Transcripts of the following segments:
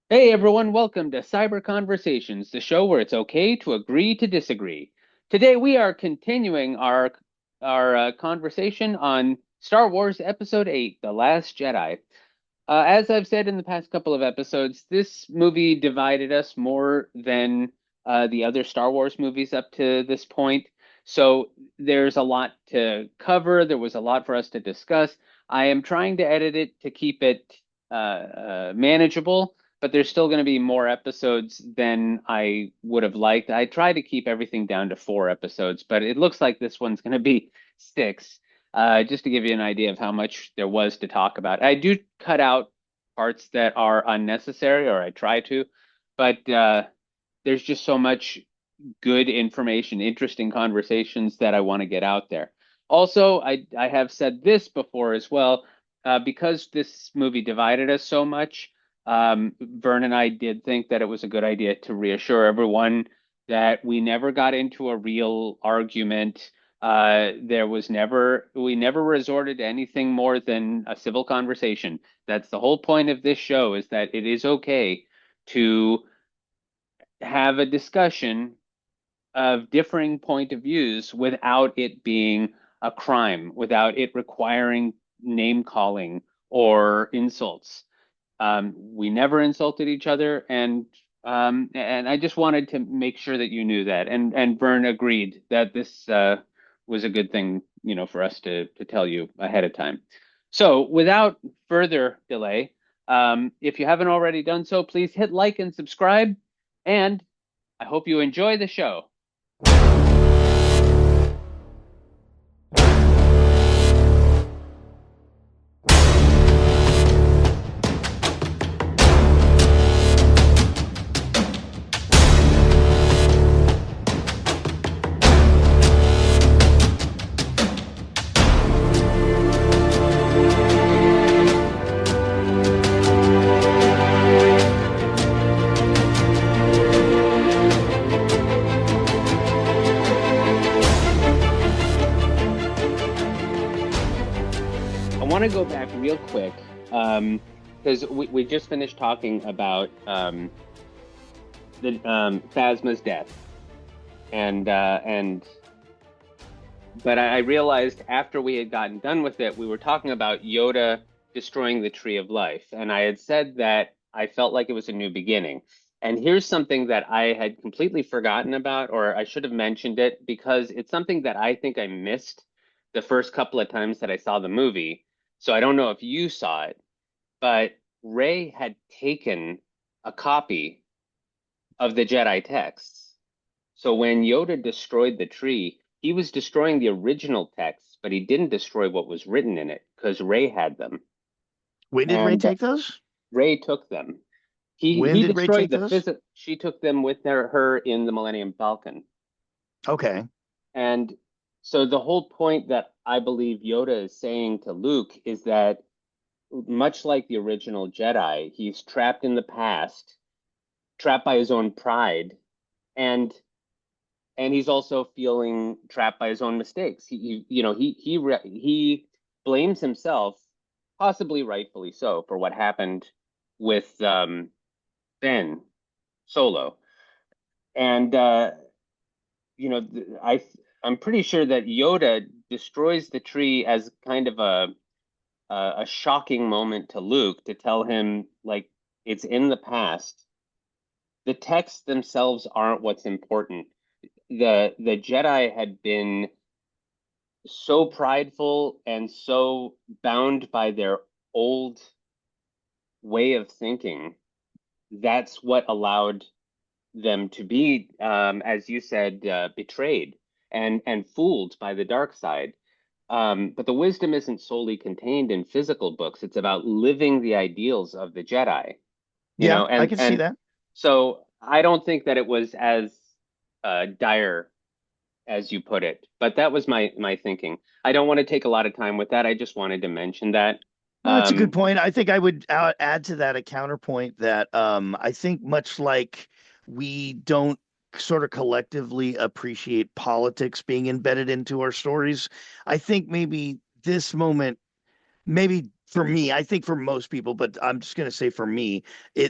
Hey everyone, welcome to Cyber-Conversations, the show where it's okay to agree to disagree. Today we are continuing our conversation on Star Wars Episode VIII, The Last Jedi. As I've said in the past couple of episodes, this movie divided us more than the other Star Wars movies up to this point. So there's a lot to cover. There was a lot for us to discuss. I am trying to edit it to keep it manageable, but there's still going to be more episodes than I would have liked. I try to keep everything down to 4 episodes, but it looks like this one's going to be 6. Just to give you an idea of how much there was to talk about. I do cut out parts that are unnecessary, or I try to, but there's just so much good information, interesting conversations that I want to get out there. Also, I have said this before as well, because this movie divided us so much. Vern and I did think that it was a good idea to reassure everyone that we never got into a real argument. We never resorted to anything more than a civil conversation. That's the whole point of this show, is that it is okay to have a discussion of differing point of views without it being a crime, without it requiring name calling or insults. We never insulted each other, and I just wanted to make sure that you knew that. And Vern agreed that this was a good thing, for us to tell you ahead of time. So, without further delay, if you haven't already done so, please hit like and subscribe, and I hope you enjoy the show. I want to go back real quick because we just finished talking about the Phasma's death, and but I realized after we had gotten done with it, we were talking about Yoda destroying the Tree of Life, and I had said that I felt like it was a new beginning. And here's something that I had completely forgotten about, or I should have mentioned it because it's something that I think I missed the first couple of times that I saw the movie. So I don't know if you saw it, but Rey had taken a copy of the Jedi texts. So when Yoda destroyed the tree, he was destroying the original texts, but he didn't destroy what was written in it because Rey had them, When did Ray and take those? Rey took them. He When he did Ray destroyed take the those? physics. She took them with her in the Millennium Falcon, Okay. and so the whole point that I believe Yoda is saying to Luke is that much like the original Jedi, he's trapped in the past, trapped by his own pride, and he's also feeling trapped by his own mistakes. He blames himself, possibly rightfully so, for what happened with Ben Solo. And I'm pretty sure that Yoda destroys the tree as kind of a shocking moment to Luke to tell him like it's in the past. The texts themselves aren't what's important. The Jedi had been so prideful and so bound by their old way of thinking. That's what allowed them to be, as you said, betrayed and fooled by the dark side. But the wisdom isn't solely contained in physical books. It's about living the ideals of the Jedi, Yeah, I can see and that. so I don't think that it was as dire as you put it. But that was my thinking. I don't want to take a lot of time with that. I just wanted to mention that. No, that's a good Um, point. I think I would add to that a counterpoint that I think much like we don't sort of collectively appreciate politics being embedded into our stories, I think maybe this moment maybe for me, I think for most people, but I'm just going to say for me,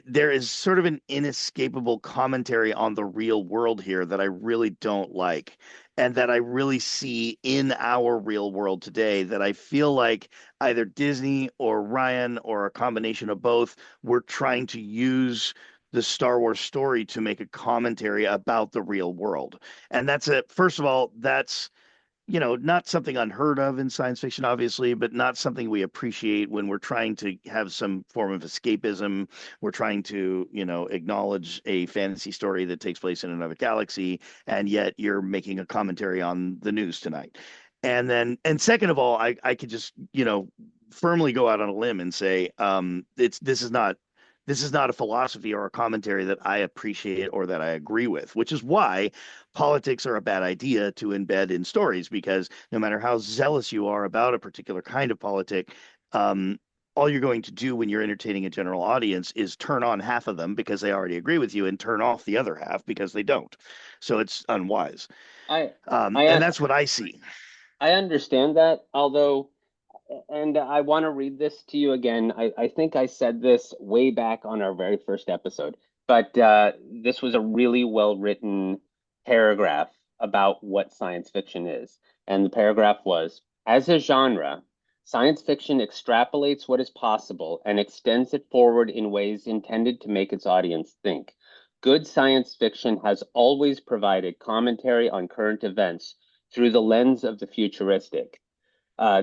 there is sort of an inescapable commentary on the real world here that I really don't like, and that I really see in our real world today, that I feel like either Disney or Ryan or a combination of both were trying to use the Star Wars story to make a commentary about the real world. And that's a first of all, that's not something unheard of in science fiction, obviously, but not something we appreciate when we're trying to have some form of escapism. We're trying to, acknowledge a fantasy story that takes place in another galaxy, and yet you're making a commentary on the news tonight. And second of all, I could just, firmly go out on a limb and say, this is not a philosophy or a commentary that I appreciate or that I agree with, which is why politics are a bad idea to embed in stories, because no matter how zealous you are about a particular kind of politic, um, all you're going to do when you're entertaining a general audience is turn on half of them because they already agree with you and turn off the other half because they don't. So it's unwise. I And I that's what I see. I understand that, although, and I want to read this to you again. I think I said this way back on our very first episode, but this was a really well written paragraph about what science fiction is. And the paragraph was, as a genre, science fiction extrapolates what is possible and extends it forward in ways intended to make its audience think. Good science fiction has always provided commentary on current events through the lens of the futuristic.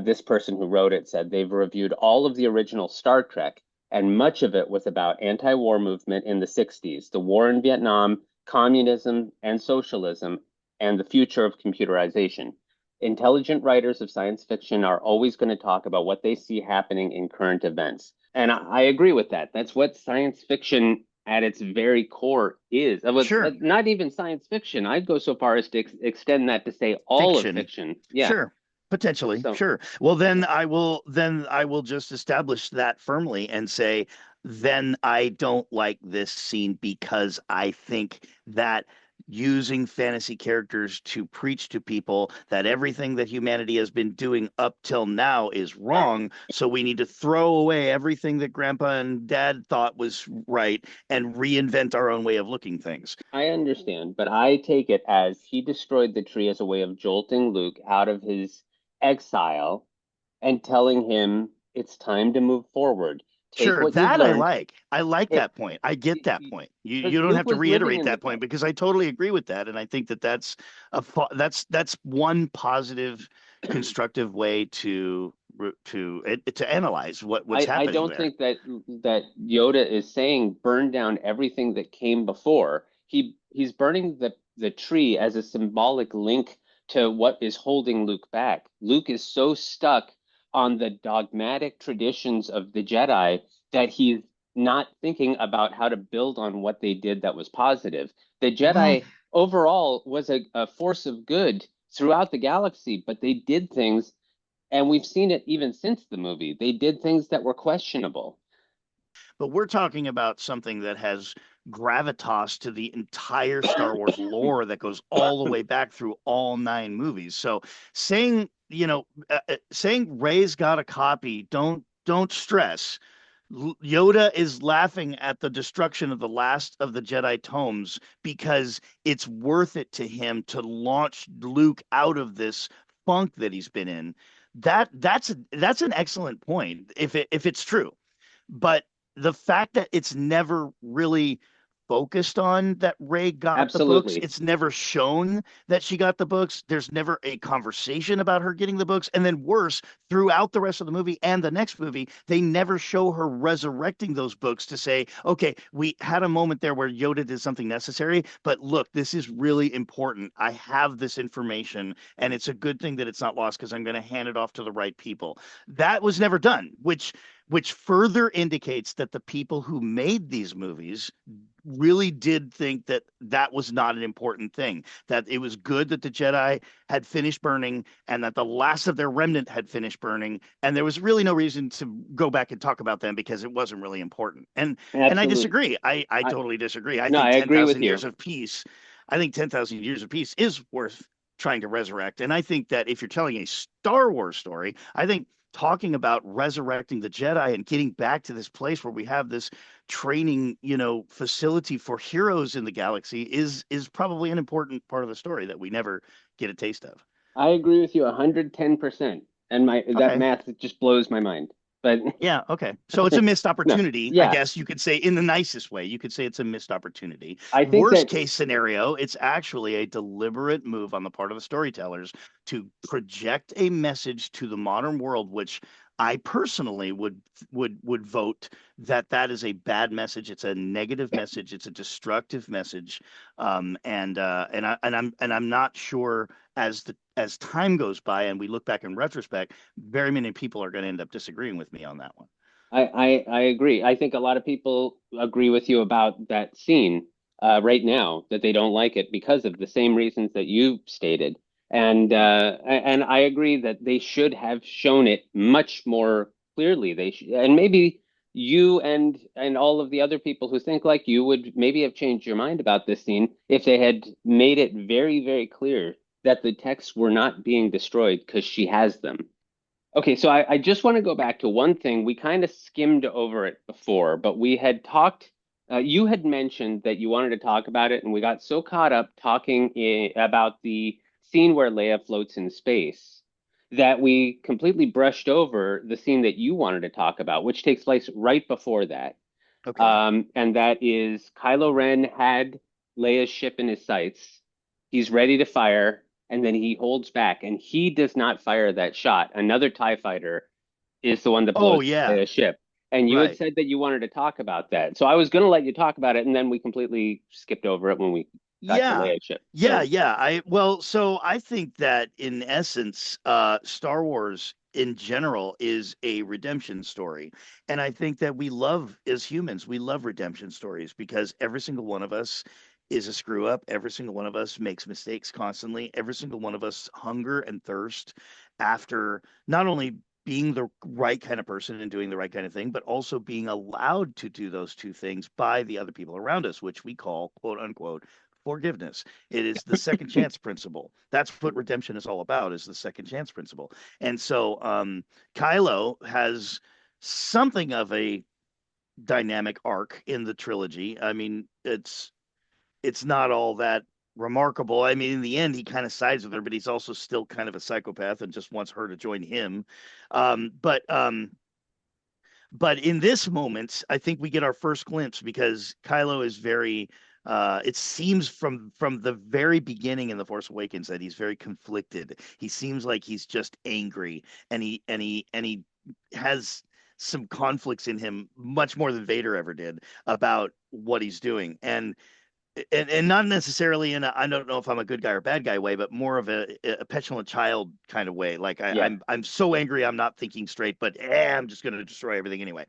This person who wrote it said they've reviewed all of the original Star Trek, and much of it was about anti-war movement in the 60s, the war in Vietnam, communism and socialism, and the future of computerization. Intelligent writers of science fiction are always going to talk about what they see happening in current events. And I agree with that. That's what science fiction at its very core is. Sure. Not even science fiction. I'd go so far as to extend that to say all of Fiction. fiction. Yeah. Sure. Potentially, So sure. Well, then I will just establish that firmly and say, then I don't like this scene because I think that using fantasy characters to preach to people that everything that humanity has been doing up till now is wrong, so we need to throw away everything that grandpa and dad thought was right and reinvent our own way of looking things. I understand, but I take it as he destroyed the tree as a way of jolting Luke out of his exile and telling him it's time to move forward. Take Sure, what you've that I learned. like. I like It, that point. I get that point. You because you don't Luke have to was living reiterate in the that point past. because I totally agree with that, and I think that that's one positive, constructive way to analyze what's I happening don't there. think that Yoda is saying burn down everything that came before. He's burning the tree as a symbolic link to what is holding Luke back. Luke is so stuck on the dogmatic traditions of the Jedi that he's not thinking about how to build on what they did that was positive. The Mm, Jedi overall was a force of good throughout the galaxy, but they did things, and we've seen it even since the movie. They did things that were questionable. but we're talking about something that has gravitas to the entire Star Wars lore that goes all the way back through all nine movies. So saying Ray's got a copy, don't stress. Yoda is laughing at the destruction of the last of the Jedi tomes because it's worth it to him to launch Luke out of this funk that he's been in. That's an excellent point if it's true. But the fact that it's never really focused on that Ray got the books, Absolutely. it's never shown that she got the books. There's never a conversation about her getting the books. And then worse, throughout the rest of the movie and the next movie, they never show her resurrecting those books to say, okay, we had a moment there where Yoda did something necessary, but look, this is really important. I have this information, and it's a good thing that it's not lost because I'm going to hand it off to the right people. That was never done, which further indicates that the people who made these movies really did think that that was not an important thing, that it was good that the Jedi had finished burning and that the last of their remnant had finished burning. And there was really no reason to go back and talk about them because it wasn't really important. And I Absolutely. disagree. I I totally disagree. I no, think I agree with 10,000 you. years of peace, I think 10,000 years of peace is worth trying to resurrect. And I think that if you're telling a Star Wars story, I think talking about resurrecting the Jedi and getting back to this place where we have this training, facility for heroes in the galaxy is probably an important part of the story that we never get a taste of. I agree with you 110%. And my that Okay. math just blows my mind. But Yeah, okay. So it's a missed no, opportunity, I yeah, guess you could say in the nicest way. You could say it's a missed opportunity. I think Worst that case scenario, it's actually a deliberate move on the part of the storytellers to project a message to the modern world, which I personally would vote that that is a bad message. It's a negative message. It's a destructive message. And I'm not sure as time goes by and we look back in retrospect, very many people are going to end up disagreeing with me on that one. I agree. I think a lot of people agree with you about that scene right now that they don't like it because of the same reasons that you stated. And I agree that they should have shown it much more clearly. They sh and maybe you and all of the other people who think like you would maybe have changed your mind about this scene if they had made it very, very clear that the texts were not being destroyed because she has them. Okay, so I just want to go back to one thing. We kind of skimmed over it before, but we had talked, you had mentioned that you wanted to talk about it, and we got so caught up talking about the scene where Leia floats in space that we completely brushed over the scene that you wanted to talk about, which takes place right before that. Okay. And that is Kylo Ren had Leia's ship in his sights. He's ready to fire, and then he holds back, and he does not fire that shot. Another TIE fighter is the one that Oh blows yeah, Leia's ship. And you had right. said that you wanted to talk about that. So I was going to let you talk about it, and then we completely skipped over it when we got to Yeah. Leia's ship. Yeah, So, yeah. So I think that in essence, Star Wars in general is a redemption story. And I think that we love, as humans, we love redemption stories because every single one of us is a screw up. Every single one of us makes mistakes constantly. Every single one of us hunger and thirst after not only being the right kind of person and doing the right kind of thing, but also being allowed to do those two things by the other people around us, which we call quote unquote forgiveness. It is the second chance principle. That's what redemption is all about, is the second chance principle. And so Kylo has something of a dynamic arc in the trilogy. I mean, it's not all that remarkable. I mean, in the end, he kind of sides with her, but he's also still kind of a psychopath and just wants her to join him. Um, but um, but in this moment, I think we get our first glimpse because Kylo is very. It seems from the very beginning in The Force Awakens that he's very conflicted. He seems like he's just angry, and he has some conflicts in him, much more than Vader ever did, about what he's doing. And not necessarily in a I don't know if I'm a good guy or bad guy way, but more of a petulant child kind of way. Like yeah. I'm so angry I'm not thinking straight, but I'm just going to destroy everything anyway.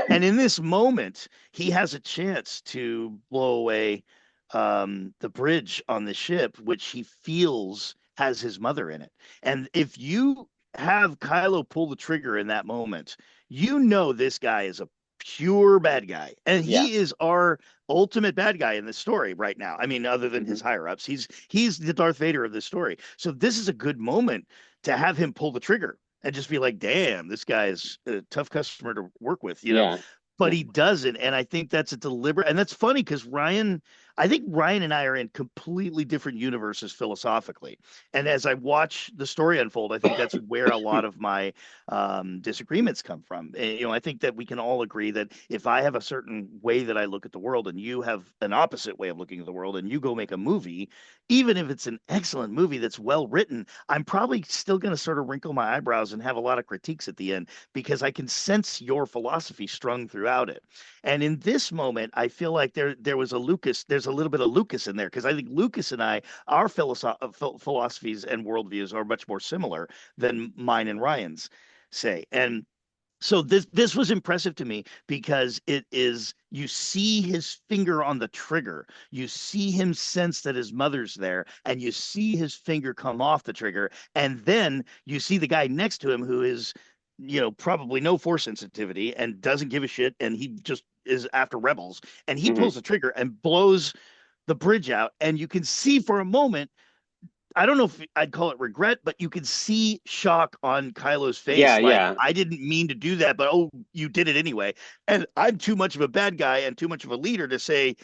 And in this moment, he has a chance to blow away the bridge on the ship, which he feels has his mother in it. And if you have Kylo pull the trigger in that moment, you know this guy is a pure bad guy, and Yeah. he is our ultimate bad guy in this story right now. I mean, other than Hmm. his higher ups, he's the Darth Vader of this story. So this is a good moment to have him pull the trigger and just be like, "Damn, this guy is a tough customer to work with." Yeah. But Yeah. he doesn't, and I think that's a deliberate. And that's funny because I think Ryan and I are in completely different universes philosophically. And as I watch the story unfold, I think that's where a lot of my disagreements come from. I think that we can all agree that if I have a certain way that I look at the world and you have an opposite way of looking at the world and you go make a movie, even if it's an excellent movie that's well written, I'm probably still going to sort of wrinkle my eyebrows and have a lot of critiques at the end because I can sense your philosophy strung throughout it. And in this moment, I feel like there was a Lucas, there's a little bit of Lucas in there because I think Lucas and I, our philosophies and worldviews are much more similar than mine and Ryan's say. And so this was impressive to me because it is you see his finger on the trigger, you see him sense that his mother's there, and you see his finger come off the trigger, and then you see the guy next to him who is probably no force sensitivity and doesn't give a shit, and he just is after rebels, and he Hmm. pulls the trigger and blows the bridge out, and you can see for a moment I don't know if I'd call it regret, but you could see shock on Kylo's Yeah, face. Like, yeah, I didn't mean to do that, but oh, you did it anyway. And I'm too much of a bad guy and too much of a leader to say,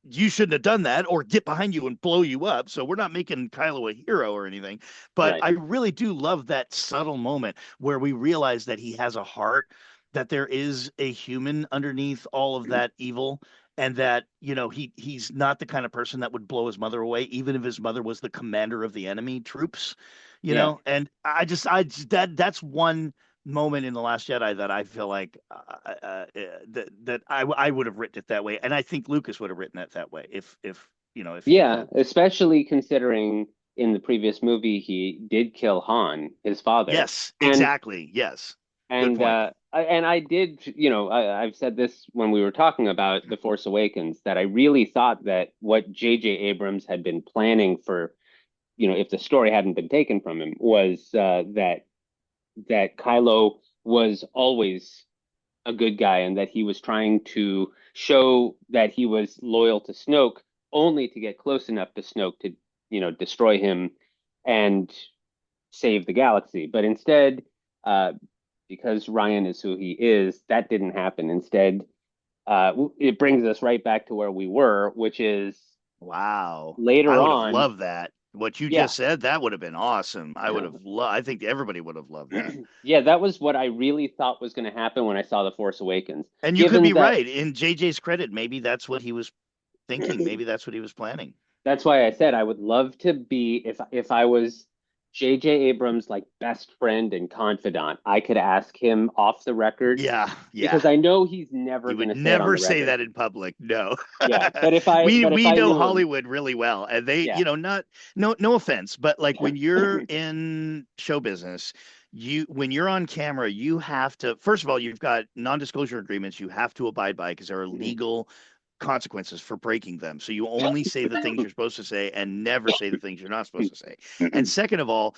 you shouldn't have done that or get behind you and blow you up. So we're not making Kylo a hero or anything. But right. I really do love that subtle moment where we realize that he has a heart, that there is a human underneath all of that evil, and that, he's not the kind of person that would blow his mother away, even if his mother was the commander of the enemy troops, Yeah. and that's one moment in the Last Jedi that I feel like that I would have written it that way, and I think Lucas would have written it that way if he Yeah, could. especially considering in the previous movie he did kill Han, his father. Yes, And exactly. Yes, good and point. I did, I've said this when we were talking about The Force Awakens, that I really thought that what J.J. Abrams had been planning for, if the story hadn't been taken from him, was that Kylo was always a good guy and that he was trying to show that he was loyal to Snoke only to get close enough to Snoke to, destroy him and save the galaxy. But instead, uh, because Ryan is who he is, that didn't happen. Instead, it brings us right back to where we were, which is Wow, I later would have on. loved that. What you Yeah. just said, that would have been awesome. I think everybody would have loved that. Yeah, that was what I really thought was going to happen when I saw The Force Awakens. And you could Given be that right. In JJ's credit, maybe that's what he was thinking. Maybe that's what he was planning. That's why I said I would love to be, if I was J.J. Abrams' like best friend and confidant, I could ask him off the record Yeah, yeah. because I know he's never He going would to say it on never the say record. that in public. No. Yeah, but if I we but if we I know knew him, Hollywood really well. And they, yeah. not no offense, but like when you're in show business, when you're on camera, you have to, first of all, you've got non-disclosure agreements you have to abide by because there are legal consequences for breaking them. So you only say the things you're supposed to say and never say the things you're not supposed to say. And second of all,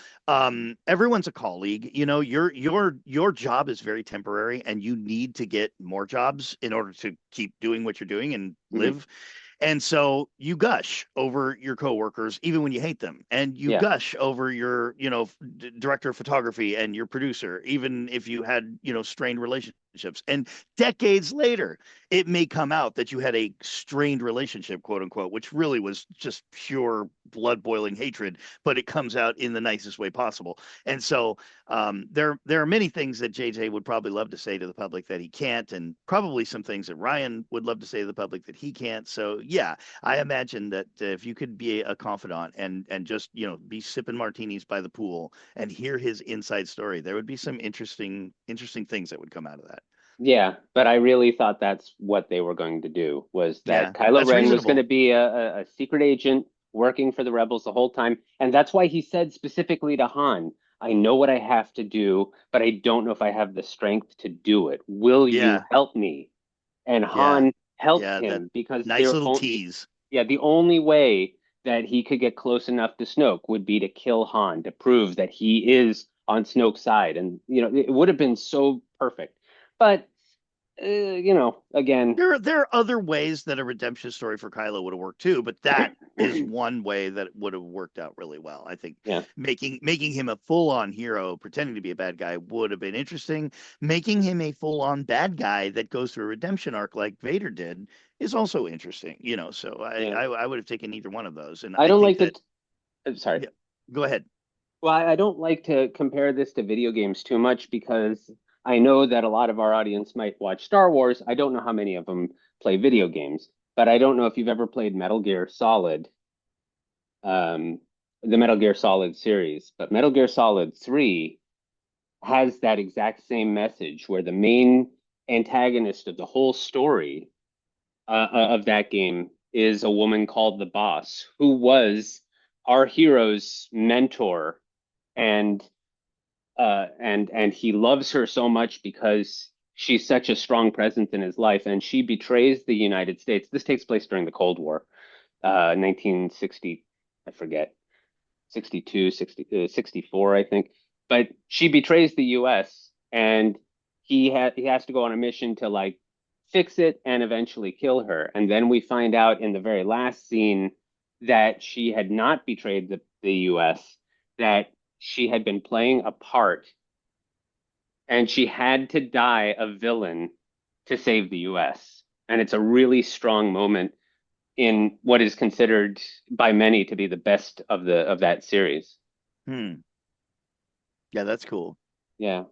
everyone's a colleague. Your job is very temporary, and you need to get more jobs in order to keep doing what you're doing and live. And so you gush over your coworkers, even when you hate them, and you Yeah. gush over your, director of photography and your producer, even if you had, strained relationships. And decades later, it may come out that you had a strained relationship, quote unquote, which really was just pure blood boiling hatred, but it comes out in the nicest way possible. And so there are many things that JJ would probably love to say to the public that he can't, and probably some things that Ryan would love to say to the public that he can't. So yeah, I imagine that if you could be a confidant and just be sipping martinis by the pool and hear his inside story, there would be some interesting things that would come out of that. Yeah, but I really thought that's what they were going to do, was that Yeah, Kylo that's Ren was going to reasonable. be a secret agent working for the rebels the whole time. And that's why he said specifically to Han, I know what I have to do, but I don't know if I have the strength to do it. Will you Yeah, help me? And yeah, Han helped yeah. That him because nice little tease. the only way that he could get close enough to Snoke would be to kill Han to prove that he is on Snoke's side. And, it would have been so perfect. But, again, There are other ways that a redemption story for Kylo would have worked too, but that is one way that it would have worked out really well. I think yeah, making him a full-on hero pretending to be a bad guy would have been interesting. Making him a full-on bad guy that goes through a redemption arc like Vader did is also interesting, so yeah. I would have taken either one of those. And I I don't think like that, sorry. yeah, go ahead. Well, I don't like to compare this to video games too much because I know that a lot of our audience might watch Star Wars. I don't know how many of them play video games, but I don't know if you've ever played Metal Gear Solid, um, the Metal Gear Solid series. But Metal Gear Solid 3 has that exact same message where the main antagonist of the whole story of that game is a woman called the Boss, who was our hero's mentor, and and he loves her so much because she's such a strong presence in his life, and she betrays the United States. This takes place during the Cold War, 1960, I forget, 62, 64, I think. But she betrays the US, and he has to go on a mission to like fix it and eventually kill her. And then we find out in the very last scene that she had not betrayed the US, that she had been playing a part and she had to die a villain to save the US. And it's a really strong moment in what is considered by many to be the best of the of that series. Hmm. Yeah, that's cool. Yeah.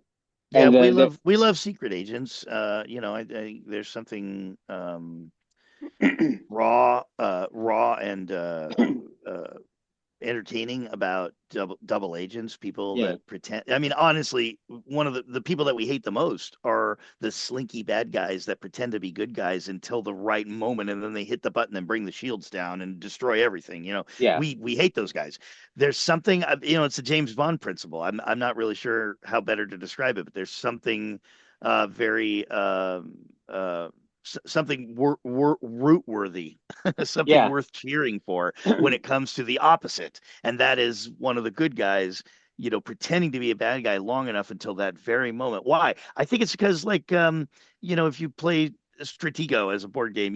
Yeah, And we love secret agents. I think there's something raw and uh entertaining about double agents, people yeah, that pretend. I mean, honestly, one of the people that we hate the most are the slinky bad guys that pretend to be good guys until the right moment, and then they hit the button and bring the shields down and destroy everything. yeah, We hate those guys. There's something, it's the James Bond principle. I'm not really sure how better to describe it, but there's something very something root worthy, something yeah, worth cheering for when it comes to the opposite. And that is one of the good guys, pretending to be a bad guy long enough until that very moment. Why? I think it's because, like, if you play Stratego as a board game,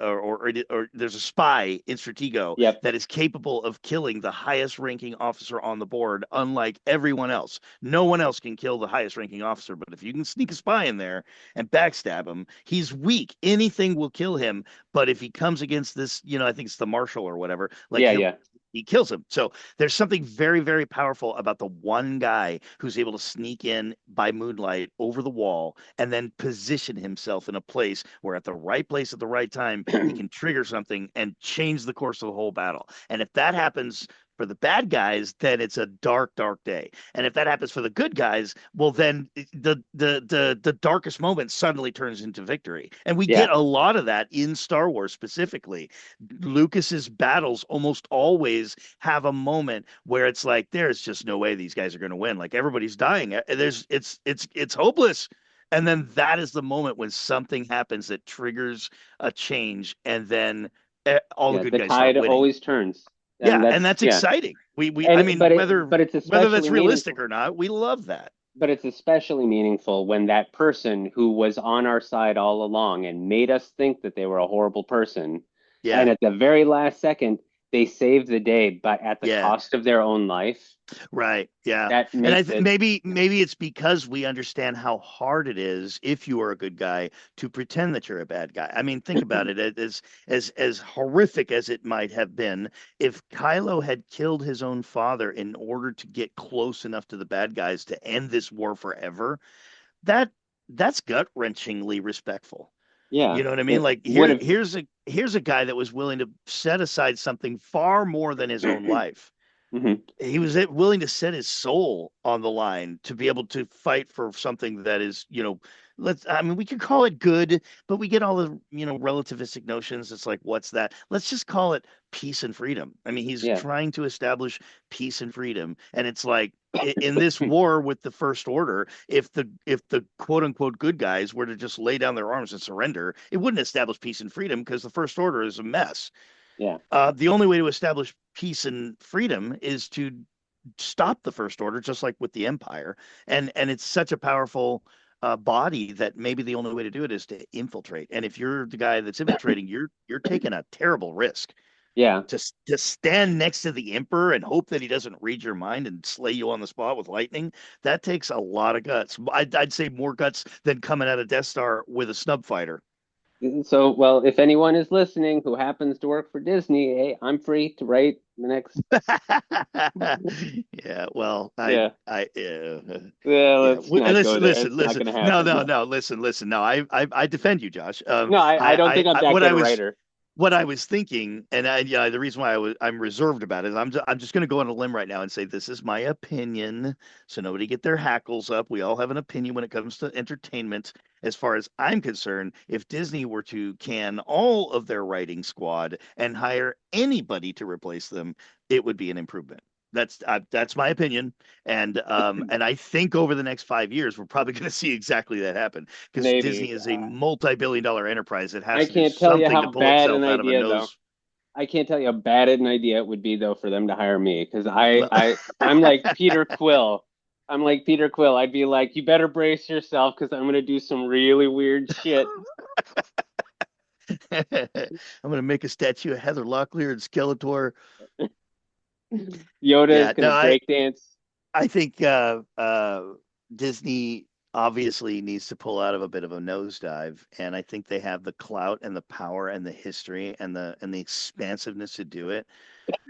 or there's a spy in Stratego yep, that is capable of killing the highest ranking officer on the board, unlike everyone else. No one else can kill the highest ranking officer, but if you can sneak a spy in there and backstab him, he's weak. Anything will kill him. But if he comes against this, I think it's the marshal or whatever, like yeah, yeah, he kills him. So there's something very, very powerful about the one guy who's able to sneak in by moonlight over the wall and then position himself in a place where at the right place at the right time, he can trigger something and change the course of the whole battle. And if that happens for the bad guys, then it's a dark, dark day. And if that happens for the good guys, well, then the darkest moment suddenly turns into victory. And we yeah. get a lot of that in Star Wars specifically. Lucas's battles almost always have a moment where it's like there's just no way these guys are going to win. Like everybody's dying. It's hopeless. And then that is the moment when something happens that triggers a change, and then all the Yeah, good the guys start tide winning. always turns, and Yeah, and that's that's yeah, exciting. I and mean, but it's whether especially that's realistic meaningful. or not, we love that. But it's especially meaningful when that person who was on our side all along and made us think that they were a horrible person, and Yeah, at the very last second they saved the day, but at the yeah. cost of their own life. Right. Yeah. That And makes it. maybe it's because we understand how hard it is if you are a good guy to pretend that you're a bad guy. I mean, think about it. As horrific as it might have been, if Kylo had killed his own father in order to get close enough to the bad guys to end this war forever, that that's gut-wrenchingly respectful. Yeah, You know what I mean? it Like would have. here's a guy that was willing to set aside something far more than his own life. Mhm. He was willing to set his soul on the line to be able to fight for something that is, I mean, we could call it good, but we get all the, relativistic notions. It's like, what's that? Let's just call it peace and freedom. I mean, he's Yeah. trying to establish peace and freedom. And it's like, in this war with the First Order, if the quote unquote good guys were to just lay down their arms and surrender, it wouldn't establish peace and freedom because the First Order is a mess. Yeah. The only way to establish peace and freedom is to stop the First Order, just like with the Empire. And it's such a powerful body that maybe the only way to do it is to infiltrate. And if you're the guy that's infiltrating, you're taking a terrible risk Yeah. to stand next to the Emperor and hope that he doesn't read your mind and slay you on the spot with lightning. That takes a lot of guts. I'd say more guts than coming out of Death Star with a snub fighter. So, well, if anyone is listening who happens to work for Disney, hey, I'm free to write the next. Yeah, well, Yeah. Yeah, yeah. let's not go there. Listen, It's not listen. going to No, happen. no, no. Listen. No, I defend you, Josh. No, I don't think I'm that What good I a was writer. thinking, and the reason why I'm reserved about it is I'm just going to go on a limb right now and say this is my opinion, so nobody get their hackles up. We all have an opinion when it comes to entertainment. As far as I'm concerned, if Disney were to can all of their writing squad and hire anybody to replace them, it would be an improvement. That's my opinion, and I think over the next 5 years we're probably going to see exactly that happen because Disney Maybe. is a multi-billion-dollar enterprise that I has to do can't tell you something how to pull bad an itself out of a idea, though. nose. I can't tell you how bad an idea it would be, though, for them to hire me because Well, I'm like Peter Quill. I'm like Peter Quill. I'd be like, you better brace yourself because I'm going to do some really weird shit. I'm going to make a statue of Heather Locklear and Skeletor. Yoda is Yeah, going no, to break dance. I think Disney obviously needs to pull out of a bit of a nosedive, and I think they have the clout and the power and the history and the expansiveness to do it.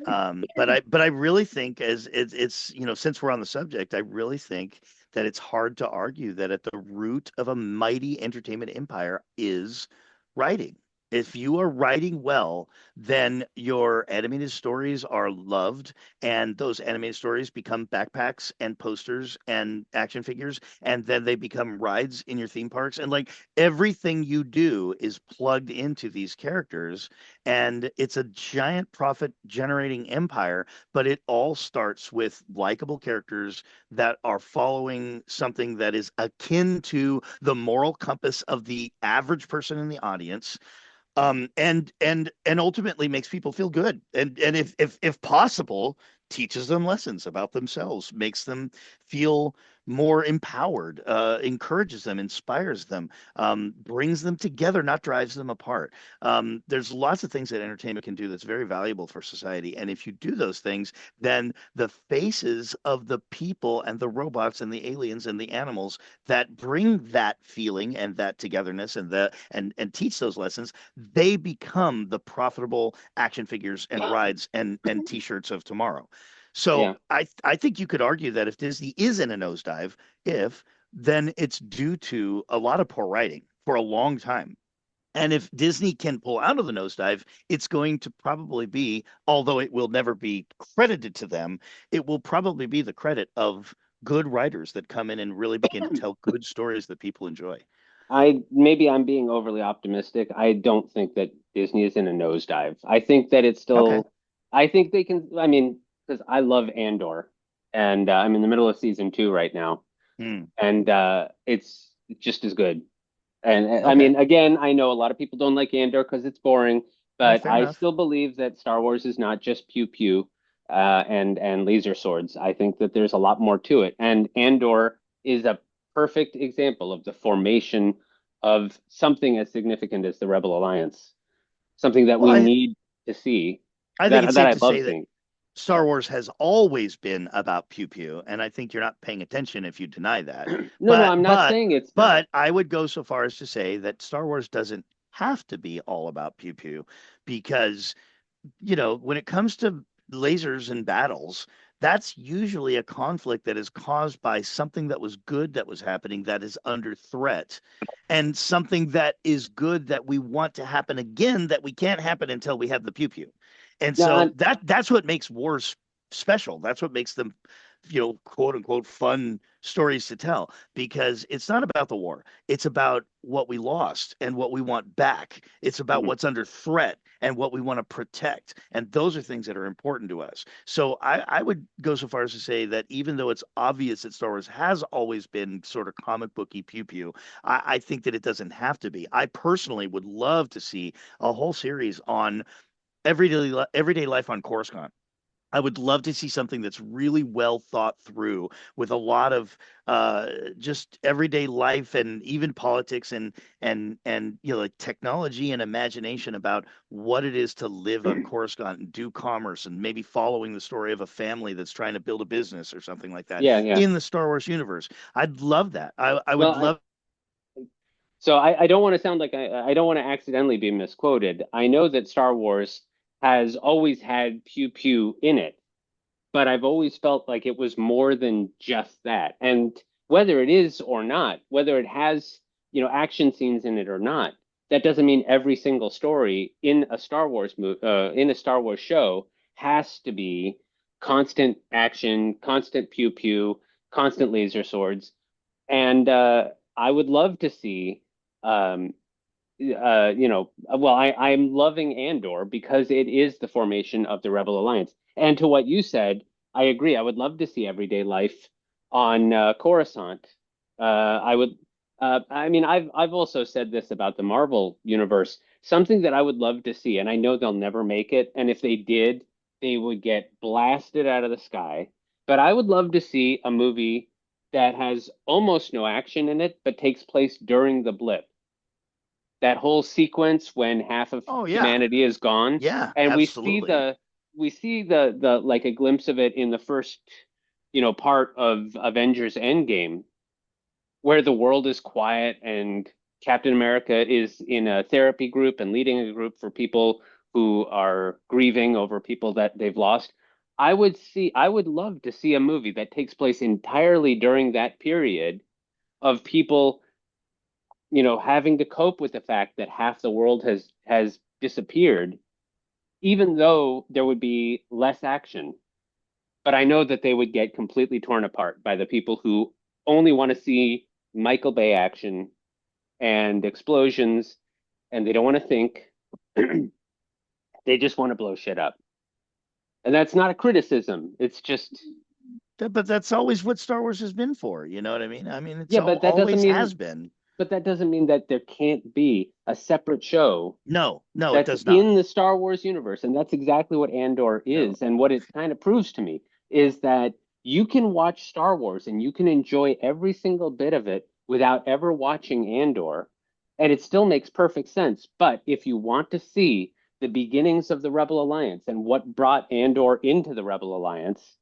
But I really think as it's since we're on the subject, I really think that it's hard to argue that at the root of a mighty entertainment empire is writing. If you are writing well, then your animated stories are loved, and those animated stories become backpacks and posters and action figures, and then they become rides in your theme parks. And like everything you do is plugged into these characters, and it's a giant profit generating empire, but it all starts with likable characters that are following something that is akin to the moral compass of the average person in the audience, and ultimately makes people feel good, and if possible, teaches them lessons about themselves, makes them feel more empowered, encourages them, inspires them, brings them together, not drives them apart. There's lots of things that entertainment can do that's very valuable for society, and if you do those things, then the faces of the people and the robots and the aliens and the animals that bring that feeling and that togetherness and teach those lessons, they become the profitable action figures and rides and t-shirts of tomorrow. So Yeah. I think you could argue that if Disney is in a nosedive, if then it's due to a lot of poor writing for a long time. And if Disney can pull out of the nosedive, it's going to probably be, although it will never be credited to them, it will probably be the credit of good writers that come in and really begin to tell good stories that people enjoy. I'm being overly optimistic. I don't think that Disney is in a nosedive. I think that it's Okay. still, I think they can, I mean, because I love Andor, and I'm in the middle of season 2 right now, Hmm. and it's just as good. And I Okay. mean, again, I know a lot of people don't like Andor because it's boring, but Fair I enough. still believe that Star Wars is not just pew pew and laser swords. I think that there's a lot more to it, and Andor is a perfect example of the formation of something as significant as the Rebel Alliance, something that Well, we I need to see, I think it's that safe I to love say that seeing. Star Wars has always been about pew pew, and I think you're not paying attention if you deny that. No, no, But I'm not but saying it's not. but I would go so far as to say that Star Wars doesn't have to be all about pew pew, because when it comes to lasers and battles, that's usually a conflict that is caused by something that was good that was happening that is under threat, and something that is good that we want to happen again that we can't happen until we have the pew pew. And No, so that's what makes wars special. That's what makes them, quote unquote, fun stories to tell, because it's not about the war. It's about what we lost and what we want back. It's about mhm. what's under threat and what we want to protect. And those are things that are important to us. So I would go so far as to say that even though it's obvious that Star Wars has always been sort of comic booky pew pew, I think that it doesn't have to be. I personally would love to see a whole series on everyday life on Coruscant. I would love to see something that's really well thought through, with a lot of just everyday life and even politics and like technology and imagination about what it is to live on Coruscant and do commerce, and maybe following the story of a family that's trying to build a business or something like that Yeah, yeah. in the Star Wars universe. I'd love that. I Well, would love. I don't want to sound like I don't want to accidentally be misquoted. I know that Star Wars has always had pew pew in it, but I've always felt like it was more than just that. And whether it is or not, whether it has, action scenes in it or not, that doesn't mean every single story in a Star Wars in a Star Wars show has to be constant action, constant pew pew, constant laser swords. And I would love to see um, I'm loving Andor because it is the formation of the Rebel Alliance. And to what you said, I agree. I would love to see everyday life on Coruscant. I would. I mean, I've also said this about the Marvel universe. Something that I would love to see, and I know they'll never make it. And if they did, they would get blasted out of the sky. But I would love to see a movie that has almost no action in it, but takes place during the blip, that whole sequence when half of Oh yeah, humanity is gone, yeah, and we see absolutely. we see the like a glimpse of it in the first, part of Avengers Endgame, where the world is quiet and Captain America is in a therapy group and leading a group for people who are grieving over people that they've lost. I would love to see a movie that takes place entirely during that period of people, having to cope with the fact that half the world has disappeared, even though there would be less action. But I know that they would get completely torn apart by the people who only want to see Michael Bay action and explosions, and they don't want to think. They just want to blow shit up. And that's not a criticism. It's just, But that's always what Star Wars has been for. You know what I mean? I mean, it's yeah, all always has been. but that doesn't mean that there can't be a separate show No, no, it that's does not. in the Star Wars universe. And that's exactly what Andor No, is. And what it kind of proves to me is that you can watch Star Wars and you can enjoy every single bit of it without ever watching Andor. And it still makes perfect sense. But if you want to see the beginnings of the Rebel Alliance and what brought Andor into the Rebel Alliance,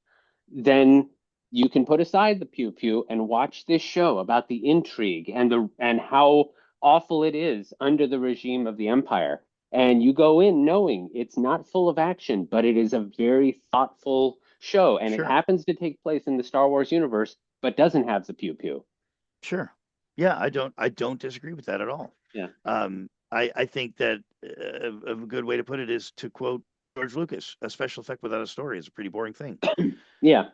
then you can put aside the pew pew and watch this show about the intrigue and how awful it is under the regime of the Empire. And you go in knowing it's not full of action, but it is a very thoughtful show, and it sure, happens to take place in the Star Wars universe, but doesn't have the pew pew. sure. Yeah, I don't disagree with that at all. Yeah, I think that a good way to put it is to quote George Lucas: "A special effect without a story is a pretty boring thing." yeah,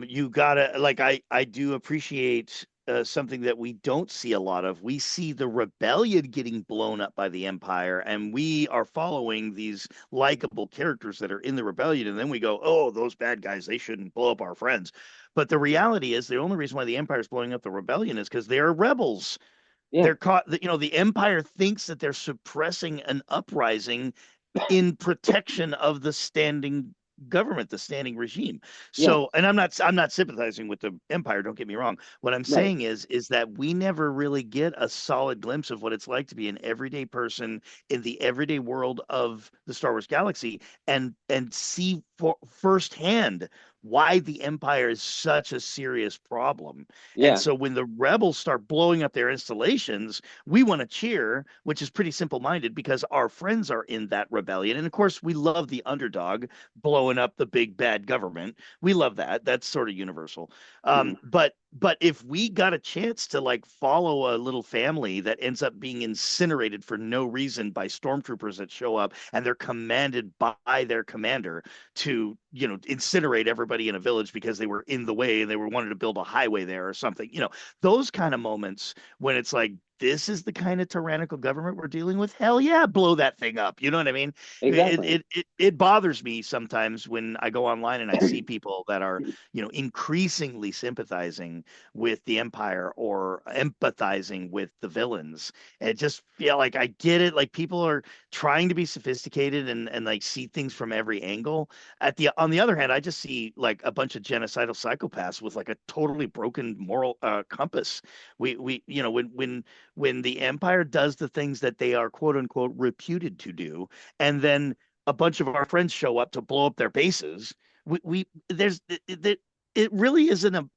You gotta like I do appreciate something that we don't see a lot of. We see the rebellion getting blown up by the Empire, and we are following these likable characters that are in the rebellion, and then we go, "Oh, those bad guys, they shouldn't blow up our friends." But the reality is, the only reason why the Empire is blowing up the rebellion is because they are rebels. yeah, They're caught, the Empire thinks that they're suppressing an uprising in protection of the standing government, the standing regime. yeah, So, and I'm not sympathizing with the empire, don't get me wrong. What I'm right, saying is that we never really get a solid glimpse of what it's like to be an everyday person in the everyday world of the Star Wars galaxy and see firsthand why the empire is such a serious problem. And yeah, so when the rebels start blowing up their installations, we want to cheer, which is pretty simple minded because our friends are in that rebellion. And of course, we love the underdog blowing up the big bad government. We love that. That's sort of universal. mhm, But if we got a chance to like follow a little family that ends up being incinerated for no reason by stormtroopers that show up and they're commanded by their commander to incinerate everybody in a village because they were in the way and they were wanted to build a highway there or something, those kind of moments when it's like, this is the kind of tyrannical government we're dealing with. Hell yeah, blow that thing up. You know what I mean? It exactly. it it, it bothers me sometimes when I go online and I see people that are, increasingly sympathizing with the empire or empathizing with the villains. And it just feel like I get it. Like people are trying to be sophisticated and like see things from every angle. On the other hand, I just see like a bunch of genocidal psychopaths with like a totally broken moral compass. We when the empire does the things that they are quote unquote reputed to do, and then a bunch of our friends show up to blow up their bases, we there's it really is an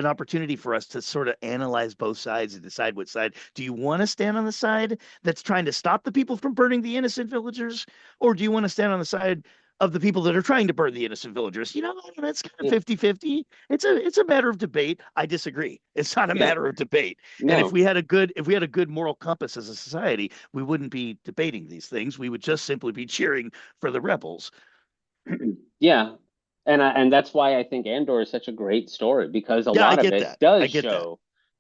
opportunity for us to sort of analyze both sides and decide which side. Do you want to stand on the side that's trying to stop the people from burning the innocent villagers, or do you want to stand on the side of the people that are trying to burn the innocent villagers? It's kind of Yeah, 50-50. It's a matter of debate. I disagree. It's not a yeah, matter of debate. And if no, we had a good moral compass as a society, we wouldn't be debating these things. We would just simply be cheering for the rebels. yeah. And that's why I think Andor is such a great story, because a Yeah, I lot of get it that. I get that.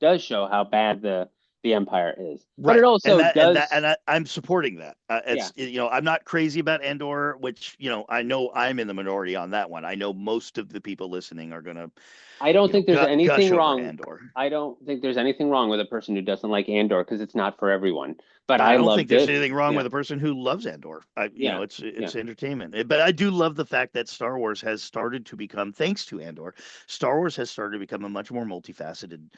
does show how bad the Empire is. But it Right. And also that and that does, and I'm supporting that. yeah. I'm not crazy about Andor, which, I know I'm in the minority on that one. I know most of the people listening are gonna, I don't think there's anything gush over wrong. Andor. I don't think there's anything wrong with a person who doesn't like Andor, because it's not for everyone. But Yeah, I I don't think loved there's it. anything wrong Yeah, with a person who loves Andor. yeah, yeah. It's entertainment. But I do love the fact that Star Wars has started to become, thanks to Andor, Star Wars has started to become a much more multifaceted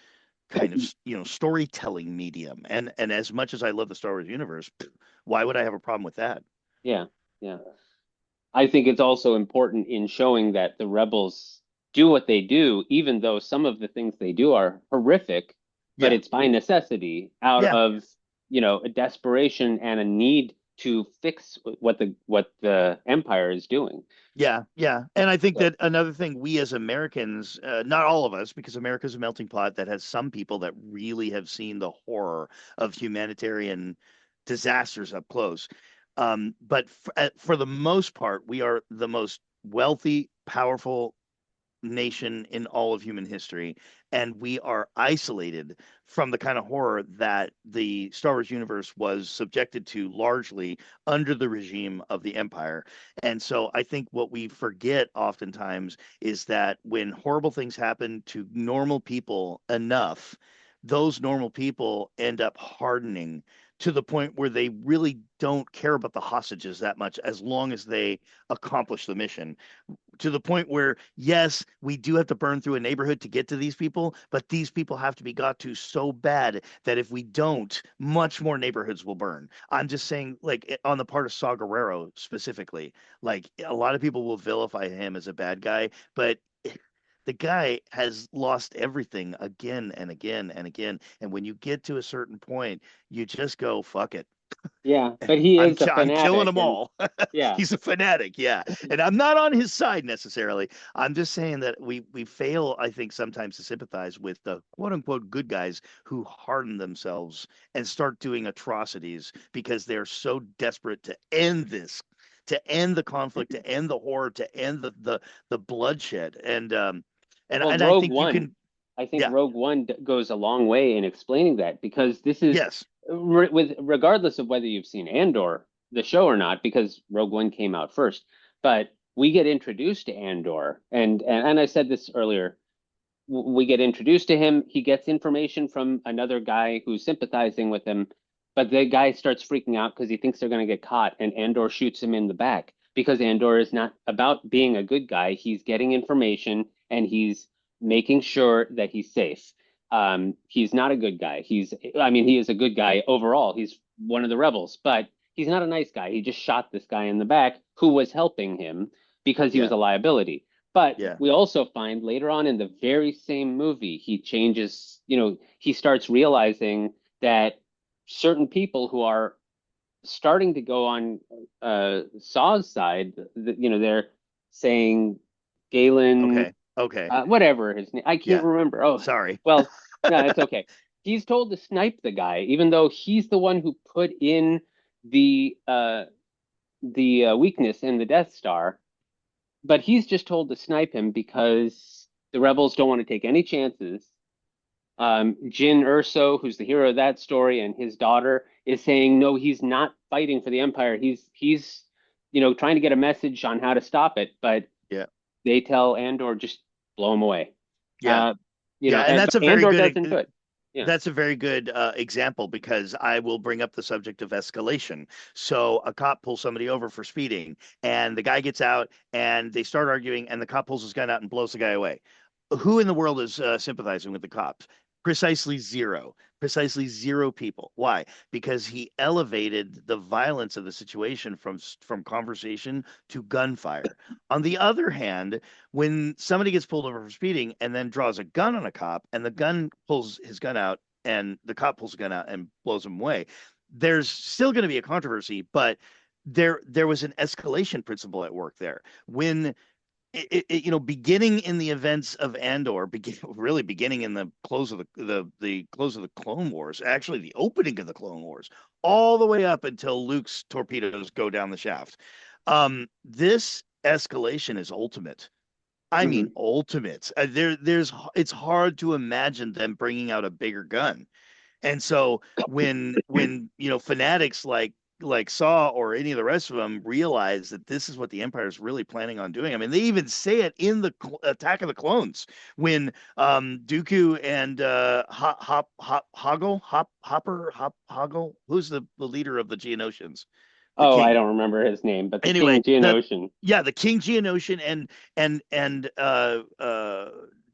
kind of, storytelling medium. And as much as I love the Star Wars universe, why would I have a problem with that? Yeah, yeah. I think it's also important in showing that the rebels do what they do, even though some of the things they do are horrific, but Yeah. it's by necessity out Yeah. of, a desperation and a need to fix what the empire is doing. Yeah, yeah. And I think So, that another thing we as Americans, not all of us, because America's a melting pot that has some people that really have seen the horror of humanitarian disasters up close. But for the most part, we are the most wealthy, powerful nation in all of human history, and we are isolated from the kind of horror that the Star Wars universe was subjected to largely under the regime of the Empire. And so I think what we forget oftentimes is that when horrible things happen to normal people enough, those normal people end up hardening to the point where they really don't care about the hostages that much as long as they accomplish the mission, to the point where, yes, we do have to burn through a neighborhood to get to these people, but these people have to be got to so bad that if we don't, much more neighborhoods will burn. I'm just saying, like, on the part of Saw Gerrera specifically, like, a lot of people will vilify him as a bad guy, but the guy has lost everything again and again and again. And when you get to a certain point, you just go, fuck it. yeah, but he is a I'm killing fanatic, them and all. yeah, He's a fanatic, yeah. And I'm not on his side necessarily. I'm just saying that we fail, I think, sometimes to sympathize with the quote unquote good guys who harden themselves and start doing atrocities because they're so desperate to end this, to end the conflict, to end the horror, to end the bloodshed. well, And I Rogue think you One, can, I think yeah, Rogue One goes a long way in explaining that because this is yes, with regardless of whether you've seen Andor, the show or not, because Rogue One came out first, but we get introduced to Andor, and I said this earlier. We get introduced to him. He gets information from another guy who's sympathizing with him, but the guy starts freaking out because he thinks they're going to get caught, and Andor shoots him in the back because Andor is not about being a good guy. He's getting information and he's making sure that he's safe. He's not a good guy. I mean, he is a good guy overall. He's one of the rebels, but he's not a nice guy. He just shot this guy in the back who was helping him because he was yeah, a liability. But yeah, we also find later on in the very same movie, he changes, he starts realizing that certain people who are starting to go on Saw's side, they're saying Galen, okay, okay, whatever his name, I can't yeah. remember. Oh, Sorry. well, no, it's okay. He's told to snipe the guy, even though he's the one who put in the weakness in the Death Star, but he's just told to snipe him because the rebels don't want to take any chances. Jin Urso, who's the hero of that story, and his daughter is saying, no, he's not fighting for the Empire. He's trying to get a message on how to stop it, but Yeah. they tell Andor just blow him away. Yeah. Yeah, and And that's a but very Andor good doesn't do it. Yeah. example because I will bring up the subject of escalation. So a cop pulls somebody over for speeding, and the guy gets out, and they start arguing, and the cop pulls his gun out and blows the guy away. Who in the world is sympathizing with the cops? Precisely zero. Precisely zero people. Why? Because he elevated the violence of the situation from conversation to gunfire. On the other hand, when somebody gets pulled over for speeding and then draws a gun on a cop, and the gun pulls his gun out, and the cop pulls a gun out and blows him away, there's still going to be a controversy, but there was an escalation principle at work there. When beginning in the events of Andor, really beginning in the close of the close of the Clone Wars, actually the opening of the Clone Wars, all the way up until Luke's torpedoes go down the shaft. This escalation is ultimate. I mean, Hmm. ultimate. It's hard to imagine them bringing out a bigger gun. And so when fanatics like Saw or any of the rest of them realize that this is what the Empire is really planning on doing. I mean, they even say it in the Attack of the Clones when Dooku and Hoggle, who's the leader of the Geonosians, the Oh, I king. don't remember his name, but the Anyway, King Geonosian. the King Geonosian and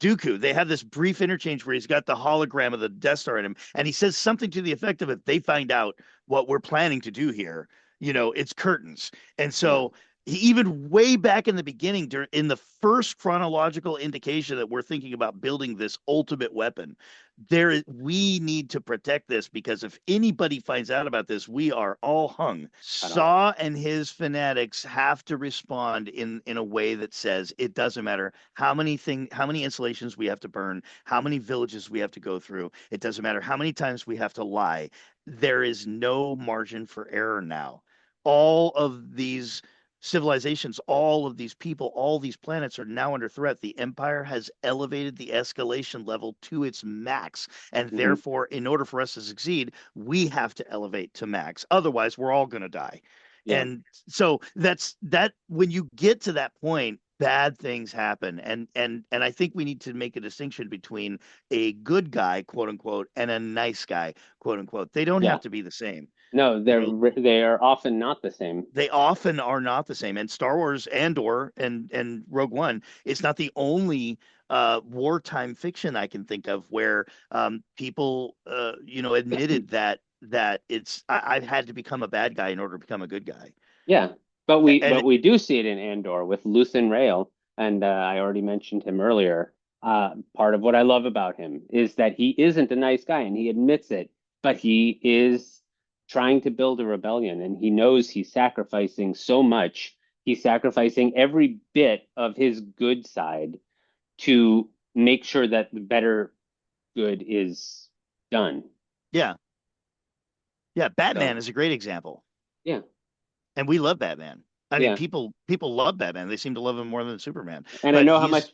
Dooku, they have this brief interchange where he's got the hologram of the Death Star in him, and he says something to the effect of, if they find out what we're planning to do here, it's curtains. And Yeah. so even way back in the beginning, in the first chronological indication that we're thinking about building this ultimate weapon, we need to protect this, because if anybody finds out about this, we are all hung. I don't. Saw and his fanatics have to respond in a way that says it doesn't matter how many installations we have to burn, how many villages we have to go through. It doesn't matter how many times we have to lie. There is no margin for error now. All of these civilizations, all of these people, all these planets are now under threat. The Empire has elevated the escalation level to its max. And Hmm. therefore, in order for us to succeed, we have to elevate to max. Otherwise, we're all going to die. Yeah. And so that's that. When you get to that point, bad things happen. And I think we need to make a distinction between a good guy, quote unquote, and a nice guy, quote unquote. They don't have Yeah. to be the same. No, You know, they are often not the same. they often are not the same. And Star Wars Andor and Rogue One is not the only wartime fiction I can think of where people admitted that I've had to become a bad guy in order to become a good guy. Yeah, but we And but we do see it in Andor with Luthen Rael, and I already mentioned him earlier. Part of what I love about him is that he isn't a nice guy, and he admits it, but he is trying to build a rebellion, and he knows he's sacrificing so much. He's sacrificing every bit of his good side to make sure that the better good is done. yeah, yeah, Batman So, is a great example. yeah, And we love Batman. I mean, yeah. people love Batman. They seem to love him more than Superman. And I But know how much.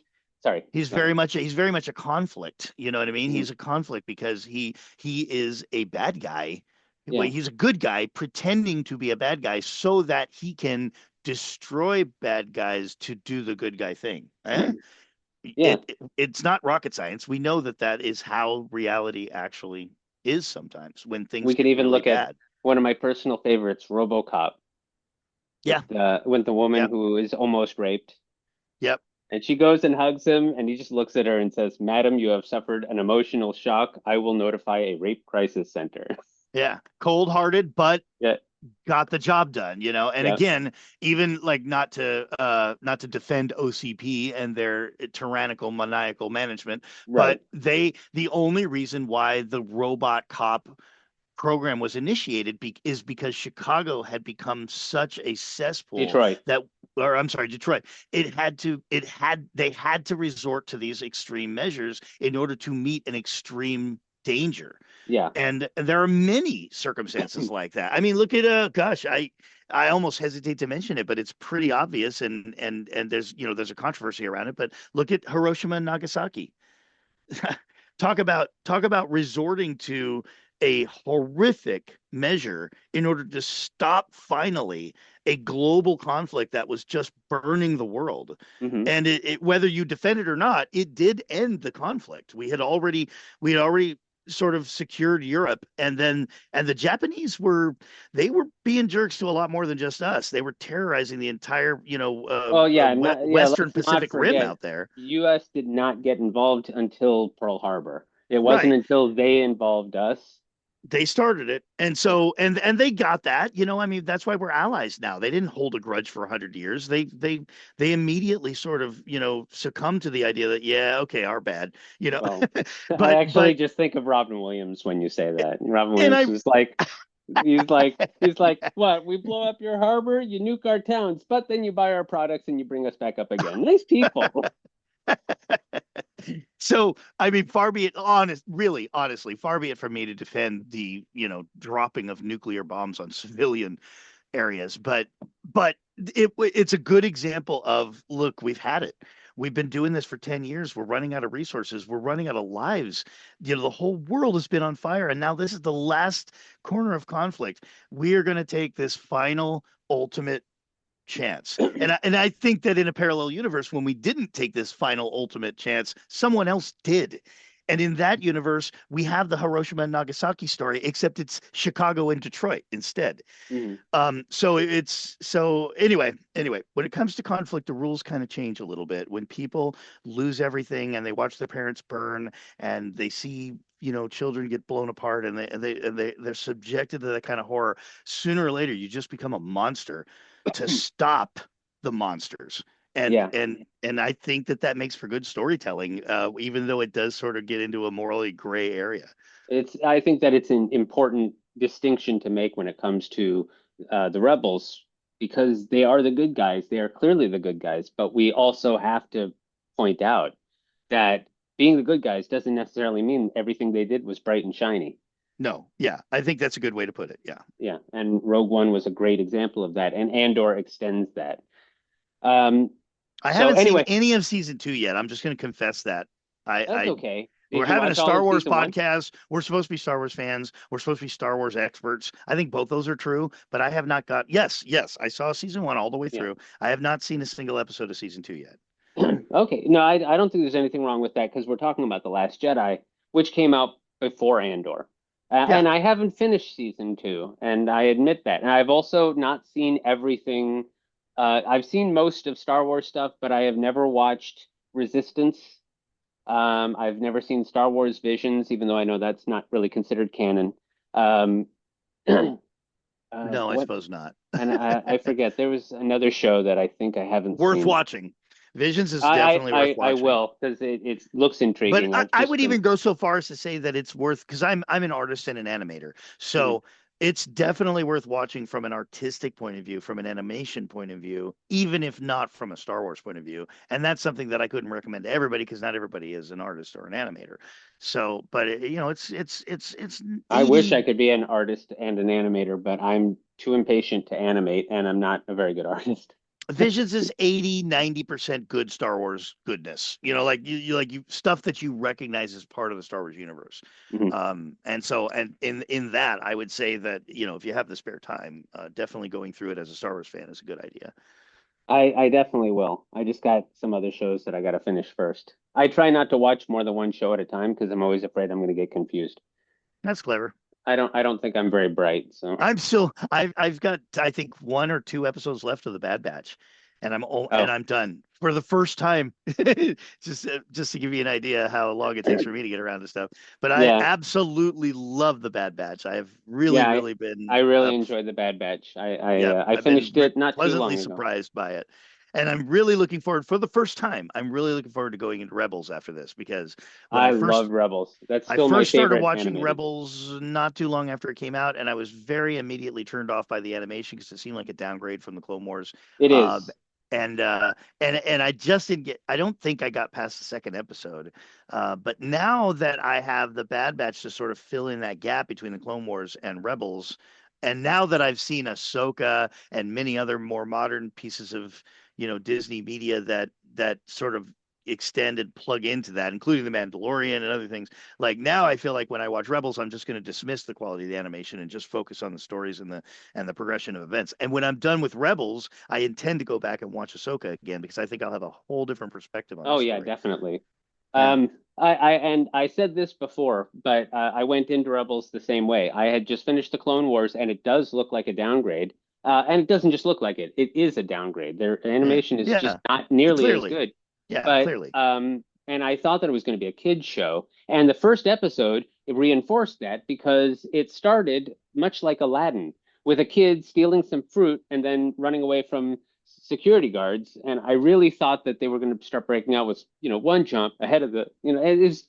Sorry, go ahead. he's very much a conflict. You know what I mean? Mhm. He's a conflict because he is a bad guy. Well, Yeah. he's a good guy pretending to be a bad guy so that he can destroy bad guys to do the good guy thing. Yeah, It's not rocket science. We know that that is how reality actually is sometimes when things we could get even really look at bad. one of my personal favorites, RoboCop, Yeah. with the woman Yep. who is almost raped, Yep. and she goes and hugs him, and he just looks at her and says, "Madam, you have suffered an emotional shock. I will notify a rape crisis center." Yeah. Cold-hearted, but Yeah, got the job done, you know. And yeah, again, even like not to defend OCP and their tyrannical maniacal management, right. but the only reason why the robot cop program was initiated is because Chicago had become such a cesspool Detroit. that, or I'm sorry, Detroit. They had to resort to these extreme measures in order to meet an extreme danger. Yeah, And there are many circumstances like that. I mean, look at gosh, I almost hesitate to mention it, but it's pretty obvious, and there's there's a controversy around it. But look at Hiroshima and Nagasaki. Talk about resorting to a horrific measure in order to stop finally a global conflict that was just burning the world. hmm, And whether you defend it or not, it did end the conflict. We had already sort of secured Europe, and the Japanese were being jerks to a lot more than just us. They were terrorizing the entire well, yeah, I'm not. Yeah, Western let's not Pacific Rim forget, out there. U.S. did not get involved until Pearl Harbor. It wasn't Right. until they involved us. They started it, and Yeah, so and they got that. I mean, that's why we're allies now. They didn't hold a grudge for 100 years. They immediately sort of succumbed to the idea that, yeah, okay, our bad. well, I but actually but just think of Robin Williams when you say that. Robin and Williams I was like, he's like, what? We blow up your harbor, you nuke our towns, but then you buy our products and you bring us back up again. Nice people. so I mean, honestly, far be it from me to defend the dropping of nuclear bombs on civilian areas, but it's a good example of, look, we've had it. We've been doing this for 10 years. We're running out of resources. We're running out of lives. The whole world has been on fire, and now this is the last corner of conflict. We are going to take this final ultimate chance. And I think that in a parallel universe, when we didn't take this final ultimate chance, someone else did. And in that universe, we have the Hiroshima and Nagasaki story, except it's Chicago and Detroit instead. Mhm. So anyway, when it comes to conflict, the rules kind of change a little bit. When people lose everything and they watch their parents burn and they see children get blown apart, and they're subjected to that kind of horror, sooner or later you just become a monster to stop the monsters. Yeah, And I think that makes for good storytelling, even though it does sort of get into a morally gray area. I think that it's an important distinction to make when it comes to the rebels because they are the good guys. They are clearly the good guys, but we also have to point out that being the good guys doesn't necessarily mean everything they did was bright and shiny. No, yeah, I think that's a good way to put it. Yeah. Yeah, and Rogue One was a great example of that, and Andor extends that. Um, I so haven't seen anyway, any of season 2 yet. I'm just going to confess that. that's I okay. We're Did you having a watch all Star of Wars season one? podcast. We're supposed to be Star Wars fans. We're supposed to be Star Wars experts. I think both those are true, but I have not got. Yes, yes, I saw season 1 all the way Yeah. through. I have not seen a single episode of season 2 yet. Okay. No, I don't think there's anything wrong with that because we're talking about The Last Jedi, which came out before Andor. And Yeah. I haven't finished season two, and I admit that. And I've also not seen everything. I've seen most of Star Wars stuff, but I have never watched Resistance. I've never seen Star Wars Visions, even though I know that's not really considered canon. Um, No, I what? suppose not. And I forget. There was another show that I think I haven't Worth seen. watching. Visions is I definitely worth I I watching. will because it looks But intriguing. I've I just would been. even go so far as to say that it's worth, because I'm an artist and an animator. Mhm. So it's definitely worth watching from an artistic point of view, from an animation point of view, even if not from a Star Wars point of view. And that's something that I couldn't recommend to everybody because not everybody is an artist or an animator. So, but it's I wish I 80. could be an artist and an animator, but I'm too impatient to animate, and I'm not a very good artist. Visions is 80-90% good Star Wars goodness. Like you stuff that you recognize as part of the Star Wars universe. Mhm. And in that, I would say that, if you have the spare time, definitely going through it as a Star Wars fan is a good idea. I definitely will. I just got some other shows that I got to finish first. I try not to watch more than one show at a time because I'm always afraid I'm going to get confused. That's clever. I don't think I'm very bright, so. I've got, I think, 1 or 2 episodes left of the Bad Batch, and Oh, I'm done for the first time. Just to give you an idea how long it takes for me to get around to stuff. But I yeah. absolutely love the Bad Batch. I have really, Yeah, really I been really enjoyed the Bad Batch. yeah, I I've been finished it not too pleasantly long ago. surprised by it. And I'm really looking forward, for the first time, I'm really looking forward to going into Rebels after this, because when I love Rebels. That's I still my first started favorite watching animated. Rebels not too long after it came out, and I was very immediately turned off by the animation because it seemed like a downgrade from the Clone Wars. It Uh, is. and I just didn't get. I don't think I got past the second episode. But now that I have the Bad Batch to sort of fill in that gap between the Clone Wars and Rebels, and now that I've seen Ahsoka and many other more modern pieces of Disney media that sort of extend and plug into that, including the Mandalorian and other things. Like, now I feel like when I watch Rebels, I'm just going to dismiss the quality of the animation and just focus on the stories and the progression of events. And when I'm done with Rebels, I intend to go back and watch Ahsoka again because I think I'll have a whole different perspective on the Oh yeah, story. definitely. Yeah. I said this before, but I went into Rebels the same way. I had just finished the Clone Wars, and it does look like a downgrade. And it doesn't just look like it; it is a downgrade. Their animation is just Yeah. not nearly as Clearly. good. Yeah. But Clearly. and I thought that it was going to be a kids show, and the first episode it reinforced that because it started much like Aladdin, with a kid stealing some fruit and then running away from security guards. And I really thought that they were going to start breaking out with, one jump ahead of it is,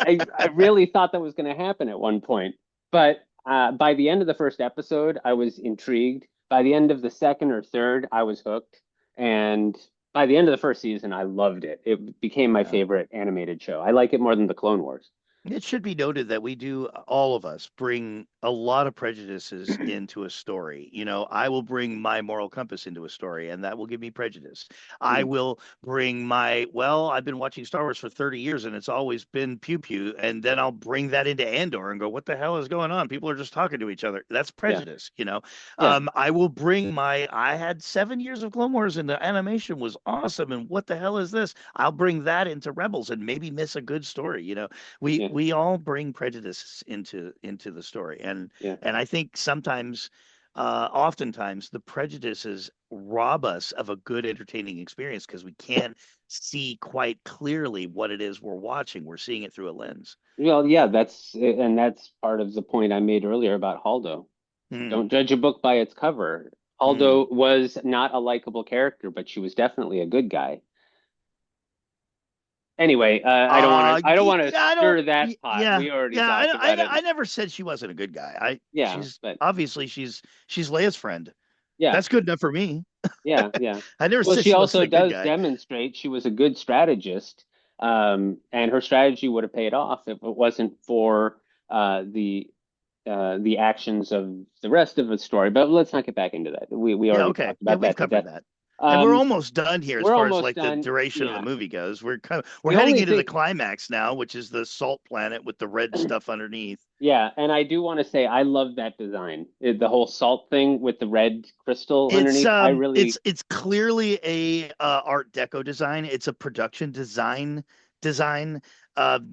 I really thought that was going to happen at one point. But by the end of the first episode, I was intrigued. By the end of the second or third, I was hooked. And by the end of the first season, I loved it. It became my Yeah. favorite animated show. I like it more than the Clone Wars. It should be noted that we do, all of us, bring a lot of prejudices into a story. I will bring my moral compass into a story, and that will give me prejudice. I will bring I've been watching Star Wars for 30 years, and it's always been pew pew. And then I'll bring that into Andor and go, what the hell is going on? People are just talking to each other. That's Yeah, prejudice. yeah, I will bring I had 7 years of Clone Wars, and the animation was awesome. And what the hell is this? I'll bring that into Rebels and maybe miss a good story. we yeah, we all bring prejudices into the story, and yeah. and I think sometimes, oftentimes, the prejudices rob us of a good entertaining experience because we can't see quite clearly what it is we're watching. We're seeing it through a lens. Well, yeah, that's part of the point I made earlier about Haldo. Hmm. Don't judge a book by its cover. Aldo was not a likable character, but she was definitely a good guy. Anyway, I don't want to I don't. stir that pot. Yeah, We already yeah. talked about it. I never said she wasn't a good guy. Yeah, She's but obviously she's Leia's friend. yeah, That's good enough for me. yeah. I never Well, said she she wasn't also a good does guy. demonstrate she was a good strategist, and her strategy would have paid off if it wasn't for the actions of the rest of the story. But let's not get back into that. We Yeah, already okay. talked Yeah, about we've that to covered death. that. And we're Um, almost done here as we're far as almost like the done. duration of the Yeah. movie goes. We're The heading only into the thing, climax now, which is the salt planet with the red stuff underneath. yeah, and I do want to say I love that design. The whole salt thing with the red crystal underneath. I really, It's clearly a Art Deco design. It's a production design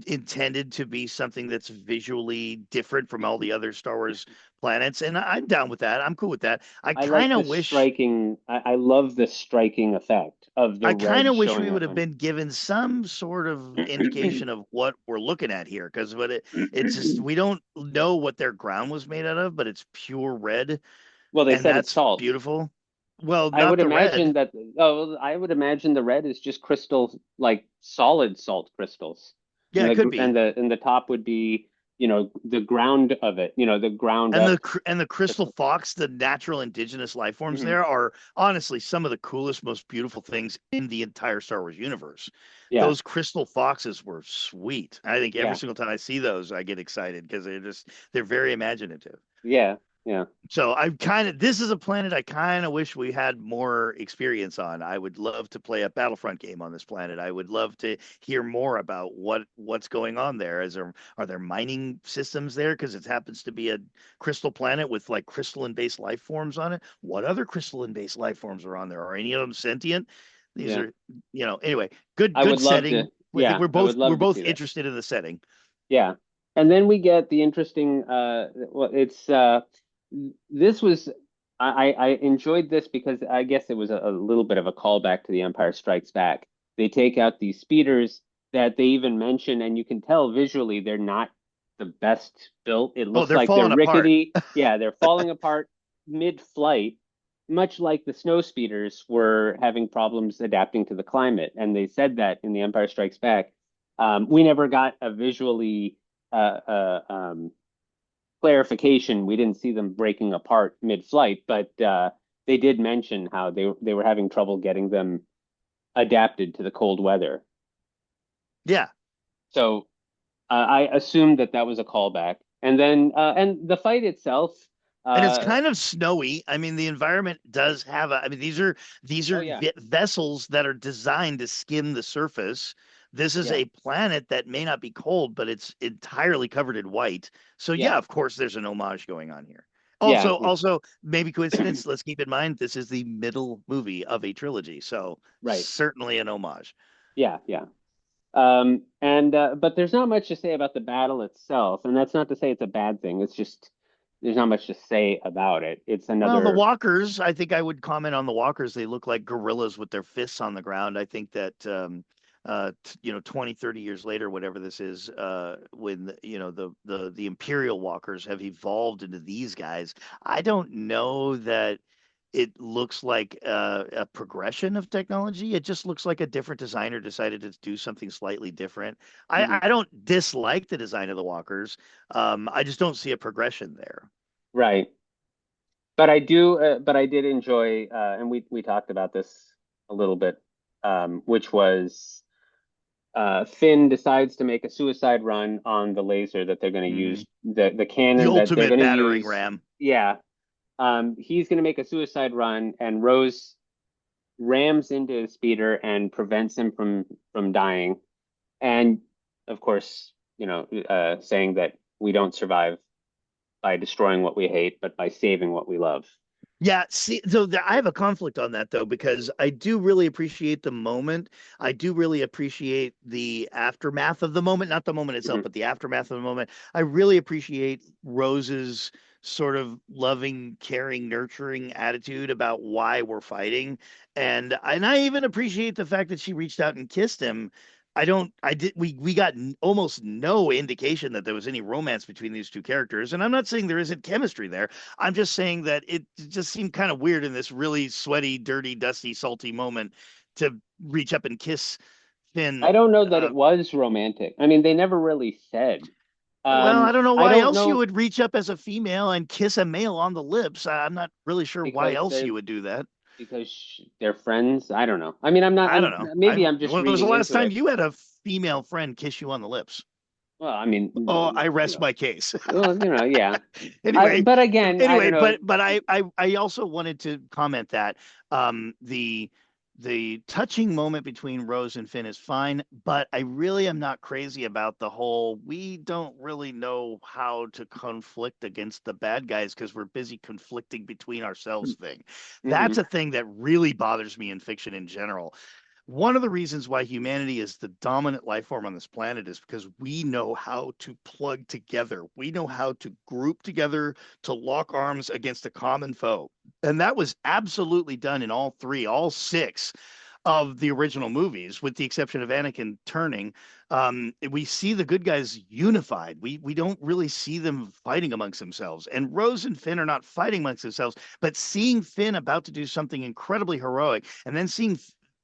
intended to be something that's visually different from all the other Star Wars planets, and I'm down with that. I'm cool with that. I like the striking. I love the striking effect of the I kind red of wish we showing would up have on. been given some sort of indication of what we're looking at here, because what it's just we don't know what their ground was made out of, but it's pure red, Well, they and said it's that's salt. beautiful. Well, I not would the imagine red. that. Oh, I would imagine the red is just crystals, like solid salt crystals, Yeah, it could be. and the top would be, the ground of it. The ground And up the crystal crystal. fox, the natural indigenous life forms Hmm. there are honestly some of the coolest, most beautiful things in the entire Star Wars universe. Yeah, Those crystal foxes were sweet. I think every yeah, single time I see those, I get excited because they're very imaginative. yeah, yeah, So I kind of this is a planet I kind of wish we had more experience on. I would love to play a Battlefront game on this planet. I would love to hear more about what's going on there. Are there mining systems there because it happens to be a crystal planet with like crystalline based life forms on it? What other crystalline based life forms are on there? Are any of them sentient? These yeah. are, anyway, good I would good love to. setting. I think Yeah, I would we're love to both see that. interested in the setting. Yeah. And then we get the interesting well it's this was I enjoyed this because I guess it was a little bit of a callback to The Empire Strikes Back. They take out these speeders that they even mention, and you can tell visually they're not the best built. It Oh, looks they're like they're falling apart. rickety. Yeah, they're falling apart mid-flight, much like the snow speeders were having problems adapting to the climate. And they said that in The Empire Strikes Back. We never got a visually clarification. We didn't see them breaking apart mid-flight, but they did mention how they were having trouble getting them adapted to the cold weather. Yeah. So I assumed that that was a callback. And then and the fight itself. And it's Uh, kind of snowy. I mean, the environment does have a. I mean, these oh are yeah, vessels that are designed to skim the surface. This is yeah, a planet that may not be cold, but it's entirely covered in white. So yeah, yeah, of course, there's an homage going on here. yeah, Also, maybe coincidence. Let's keep in mind this is the middle movie of a trilogy, so right, certainly an homage. yeah, yeah. And but there's not much to say about the battle itself, and that's not to say it's a bad thing. It's just there's not much to say about it. It's Well, the another. walkers, I think I would comment on the walkers. They look like gorillas with their fists on the ground. I think that 20, 30 years later, whatever this is, when the Imperial walkers have evolved into these guys, I don't know that it looks like a progression of technology. It just looks like a different designer decided to do something slightly different. Mhm. I don't dislike the design of the walkers. I just don't see a progression there. Right. But I did enjoy, and we talked about this a little bit, which was Finn decides to make a suicide run on the laser that they're going to Mhm. use, the The cannon that they're ultimate going to battering use. ram. Yeah, he's going to make a suicide run, and Rose rams into his speeder and prevents him from dying. And of course, saying that we don't survive by destroying what we hate, but by saving what we love. Yeah, see, I have a conflict on that though, because I do really appreciate the moment. I do really appreciate the aftermath of the moment, not the moment itself, Mhm. but the aftermath of the moment. I really appreciate Rose's sort of loving, caring, nurturing attitude about why we're fighting. And I even appreciate the fact that she reached out and kissed him we got almost no indication that there was any romance between these two characters. And I'm not saying there isn't chemistry there. I'm just saying that it just seemed kind of weird in this really sweaty, dirty, dusty, salty moment to reach up and kiss Finn. I don't know that it was romantic. I mean, they never really said. Well, I don't know I why don't else you know would reach up as a female and kiss a male on the lips. I'm not really sure why because else they're you would do that. they're friends. I don't know. I mean, I'm not. I don't know. Maybe I'm just When was the reading last into time it. you had a female friend kiss you on the lips? Well, I mean, Oh, I you rest know, my case. well, yeah. Anyway, But again, I don't know. but I also wanted to comment that the touching moment between Rose and Finn is fine, but I really am not crazy about the whole we don't really know how to conflict against the bad guys because we're busy conflicting between ourselves thing. Hmm. That's a thing that really bothers me in fiction in general. One of the reasons why humanity is the dominant life form on this planet is because we know how to plug together. We know how to group together to lock arms against a common foe. And that was absolutely done in all three, all six of the original movies, with the exception of Anakin turning. We see the good guys unified. We don't really see them fighting amongst themselves. And Rose and Finn are not fighting amongst themselves, but seeing Finn about to do something incredibly heroic, and then seeing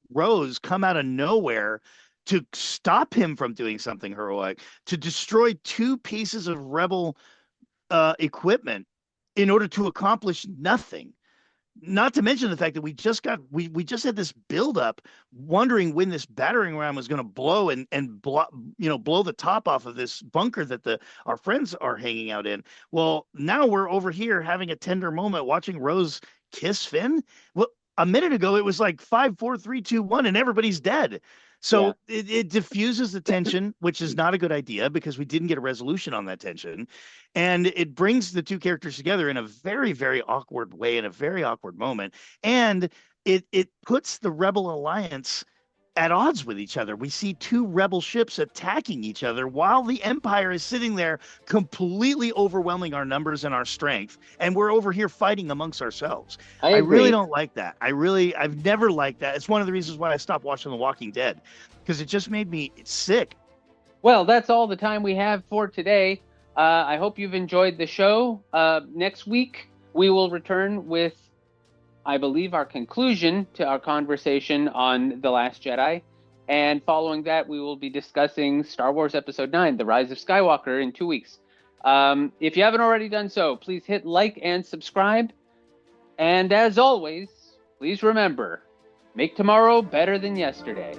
Rose come out of nowhere to stop him from doing something heroic, to destroy two pieces of rebel equipment in order to accomplish nothing. Not to mention the fact that we just had this buildup, wondering when this battering ram was going to blow and blow the top off of this bunker that the our friends are hanging out in. Well, now we're over here having a tender moment watching Rose kiss Finn. Well, a minute ago it was like 5, 4, 3, 2, 1, and everybody's dead. Yeah. So it diffuses the tension, which is not a good idea because we didn't get a resolution on that tension. And it brings the two characters together in a very, very awkward way, in a very awkward moment. And it puts the Rebel Alliance at odds with each other. We see two rebel ships attacking each other while the Empire is sitting there completely overwhelming our numbers and our strength. And we're over here fighting amongst ourselves. I I really agree. don't like that. I've never liked that. It's one of the reasons why I stopped watching The Walking Dead, because it just made me sick. Well, that's all the time we have for today. I hope you've enjoyed the show. Next week, we will return with, I believe, our conclusion to our conversation on The Last Jedi. And following that, we will be discussing Star Wars Episode IX, The Rise of Skywalker, in 2 weeks. If you haven't already done so, please hit like and subscribe. And as always, please remember, make tomorrow better than yesterday.